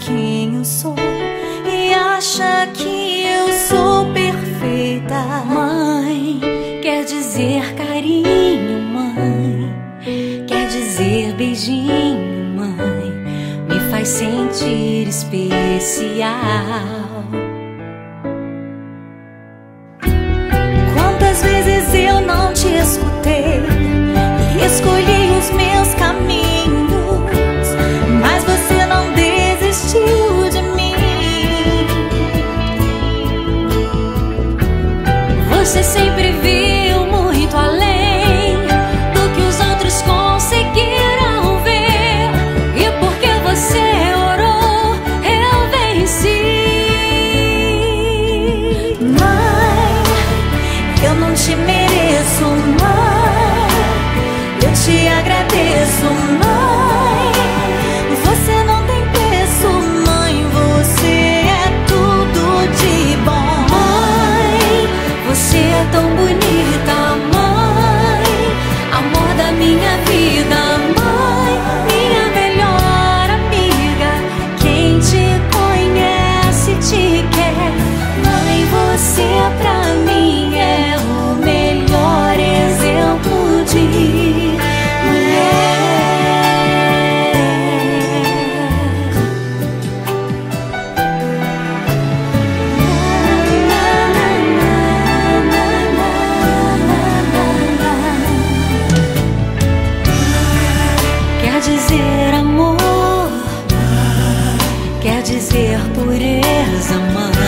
quem eu sou e acha que eu sou perfeita. Mãe quer dizer carinho, mãe quer dizer beijinho, mãe me faz sentir especial. Quantas vezes eu não te escutei e escolhi os meus caminhos, mas você não desistiu de mim. Você sempre viu muito além do que os outros conseguiram ver, e porque você orou, eu venci. Mãe, eu não te mereço, mãe, eu te agradeço, mãe. Você não tem preço, mãe, você é tudo de bom. Mãe, você é tão bonita, mãe, amor da minha vida, mãe, minha melhor amiga. Quem te conhece te quer, mãe, você pra mim é o melhor exemplo de mulher. Quer dizer amor, quer dizer pureza, mãe.